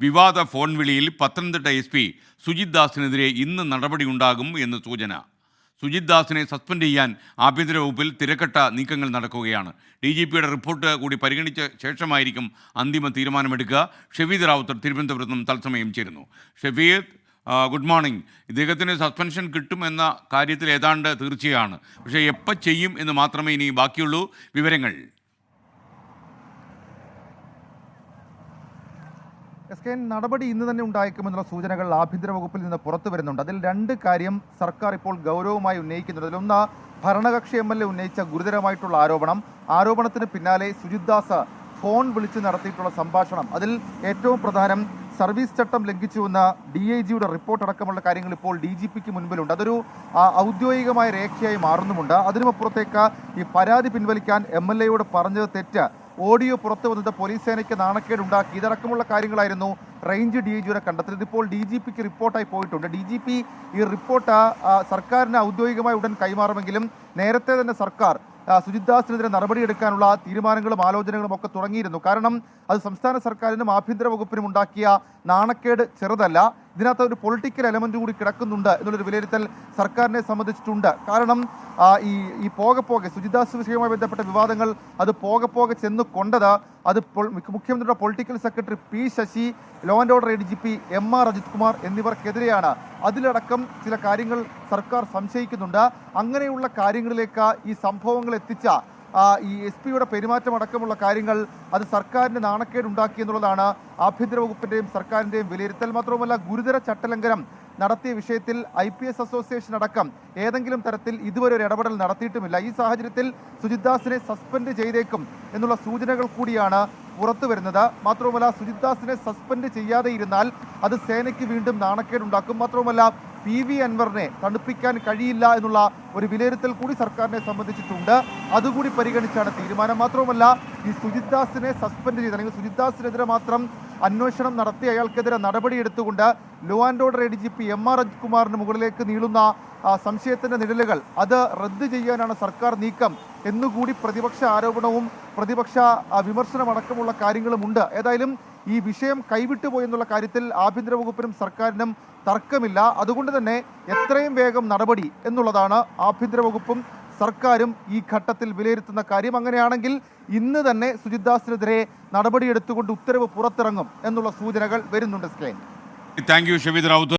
വിവാദ phone വിളിയിൽ Pathanamthitta SP Sujith ദാസിനെതിരെ ഇന്ന് നടപടിയുണ്ടാകും എന്ന് സൂചന. സുജിത് ദാസിനെ സസ്പെൻഡ് ചെയ്യാൻ ആഭ്യന്തര വകുപ്പിൽ തിരക്കട്ട നീക്കങ്ങൾ നടക്കുകയാണ്. DGPയുടെ റിപ്പോർട്ട് കൂടി പരിഗണിച്ച ശേഷമായിരിക്കും അന്തിമ തീരുമാനമെടുക്കുക. ഷെഫീദ് റാവുത്തർ തിരുവനന്തപുരത്ത് നിന്നും തത്സമയം ചേരുന്നു. Shefeed, good morning. ഇദ്ദേഹത്തിന് സസ്പെൻഷൻ കിട്ടുമെന്ന കാര്യത്തിൽ ഏതാണ്ട് തീർച്ചയാണ്. പക്ഷേ എപ്പോൾ ചെയ്യും എന്ന് മാത്രമേ ഇനി ബാക്കിയുള്ളൂ. വിവരങ്ങൾ. നടപടി ഇന്ന് തന്നെ ഉണ്ടായേക്കുമെന്നുള്ള സൂചനകൾ ആഭ്യന്തര വകുപ്പിൽ നിന്ന് പുറത്തു വരുന്നുണ്ട്. അതിൽ രണ്ട് കാര്യം സർക്കാർ ഇപ്പോൾ ഗൗരവമായി ഉന്നയിക്കുന്നുണ്ട്. അതിലൊന്ന്, ഭരണകക്ഷി MLA ഉന്നയിച്ച ഗുരുതരമായിട്ടുള്ള ആരോപണത്തിന് പിന്നാലെ സുജിത് ദാസ് ഫോൺ വിളിച്ച് നടത്തിയിട്ടുള്ള സംഭാഷണം. അതിൽ ഏറ്റവും പ്രധാനം സർവീസ് ചട്ടം ലംഘിച്ചുവെന്ന DIGയുടെ റിപ്പോർട്ട് അടക്കമുള്ള കാര്യങ്ങൾ ഇപ്പോൾ DGPക്ക് മുൻപിലുണ്ട്. അതൊരു ഔദ്യോഗികമായ രേഖയായി മാറുന്നുമുണ്ട്. അതിനുമപ്പുറത്തേക്ക് ഈ പരാതി പിൻവലിക്കാൻ MLAയോട് പറഞ്ഞത് തെറ്റ്, ഓഡിയോ പുറത്തു വന്നത് പോലീസ് സേനയ്ക്ക് നാണക്കേടുണ്ടാക്കി, ഇതടക്കമുള്ള കാര്യങ്ങളായിരുന്നു റേഞ്ച് DIGയുടെ കണ്ടെത്തൽ. ഇതിപ്പോൾ DGPക്ക് റിപ്പോർട്ടായി പോയിട്ടുണ്ട്. DGP ഈ റിപ്പോർട്ട് സർക്കാരിന് ഔദ്യോഗികമായി ഉടൻ കൈമാറുമെങ്കിലും നേരത്തെ തന്നെ സർക്കാർ സുജിത് ദാസിനെതിരെ നടപടിയെടുക്കാനുള്ള തീരുമാനങ്ങളും ആലോചനകളും ഒക്കെ തുടങ്ങിയിരുന്നു. കാരണം അത് സംസ്ഥാന സർക്കാരിനും ആഭ്യന്തര വകുപ്പിനും ഉണ്ടാക്കിയ നാണക്കേട് ചെറുതല്ല. ഇതിനകത്ത് ഒരു പൊളിറ്റിക്കൽ എലമെന്റ് കൂടി കിടക്കുന്നുണ്ട് എന്നുള്ളൊരു വിലയിരുത്തൽ സർക്കാരിനെ സംബന്ധിച്ചിട്ടുണ്ട്. കാരണം ഈ പോകെ സുജിത് ദാസ് വിഷയവുമായി ബന്ധപ്പെട്ട വിവാദങ്ങൾ അത് പോകെ ചെന്ന് കൊണ്ടത് അത് മുഖ്യമന്ത്രിയുടെ political secretary P Sasi, law and order ADGP MR Ajith Kumar എന്നിവർക്കെതിരെയാണ്. അതിലടക്കം ചില കാര്യങ്ങൾ സർക്കാർ സംശയിക്കുന്നുണ്ട്. അങ്ങനെയുള്ള കാര്യങ്ങളിലേക്ക് ഈ സംഭവങ്ങൾ എത്തിച്ച ഈ SP-യുടെ പെരുമാറ്റം അടക്കമുള്ള കാര്യങ്ങൾ അത് സർക്കാരിന് നാണക്കേടുണ്ടാക്കി എന്നുള്ളതാണ് ആഭ്യന്തര വകുപ്പിന്റെയും സർക്കാരിന്റെയും വിലയിരുത്തൽ. മാത്രവുമല്ല, ഗുരുതര ചട്ടലംഘനം നടത്തിയ വിഷയത്തിൽ IPS അസോസിയേഷൻ അടക്കം ഏതെങ്കിലും തരത്തിൽ ഇതുവരെ ഒരു ഇടപെടൽ നടത്തിയിട്ടുമില്ല. ഈ സാഹചര്യത്തിൽ സുജിത് ദാസിനെ സസ്പെൻഡ് ചെയ്തേക്കും എന്നുള്ള സൂചനകൾ കൂടിയാണ് പുറത്തു വരുന്നത്. മാത്രവുമല്ല, സുജിത് ദാസിനെ സസ്പെൻഡ് ചെയ്യാതെ ഇരുന്നാൽ അത് സേനയ്ക്ക് വീണ്ടും നാണക്കേടുണ്ടാക്കും. മാത്രവുമല്ല, PV അൻവറിനെ തണുപ്പിക്കാൻ കഴിയില്ല എന്നുള്ള ഒരു വിലയിരുത്തൽ കൂടി സർക്കാരിനെ സംബന്ധിച്ചിട്ടുണ്ട്. അതുകൂടി പരിഗണിച്ചാണ് തീരുമാനം. മാത്രവുമല്ല, ഈ സുജിത് ദാസിനെ സസ്പെൻഡ് ചെയ്ത് അല്ലെങ്കിൽ സുജിത് ദാസിനെതിരെ മാത്രം അന്വേഷണം നടത്തി അയാൾക്കെതിരെ നടപടിയെടുത്തുകൊണ്ട് law and order ADGP MR Ajith കുമാറിന് മുകളിലേക്ക് നീളുന്ന സംശയത്തിന്റെ നിഴലുകൾ അത് റദ്ദ് ചെയ്യാനാണ് സർക്കാർ നീക്കം എന്നുകൂടി പ്രതിപക്ഷ ആരോപണവും പ്രതിപക്ഷ വിമർശനമടക്കമുള്ള കാര്യങ്ങളും ഉണ്ട്. ഏതായാലും ഈ വിഷയം കൈവിട്ടുപോയി എന്നുള്ള കാര്യത്തിൽ ആഭ്യന്തര വകുപ്പിനും സർക്കാരിനും തർക്കമില്ല. അതുകൊണ്ട് തന്നെ എത്രയും വേഗം നടപടി എന്നുള്ളതാണ് ആഭ്യന്തര വകുപ്പും സർക്കാരും ഈ ഘട്ടത്തിൽ വിലയിരുത്തുന്ന കാര്യം. അങ്ങനെയാണെങ്കിൽ ഇന്ന് തന്നെ സുജിത് ദാസിനെതിരെ നടപടിയെടുത്തുകൊണ്ട് ഉത്തരവ് പുറത്തിറങ്ങും എന്നുള്ള സൂചനകൾ വരുന്നുണ്ട്. Thank you Shefeed Rawther.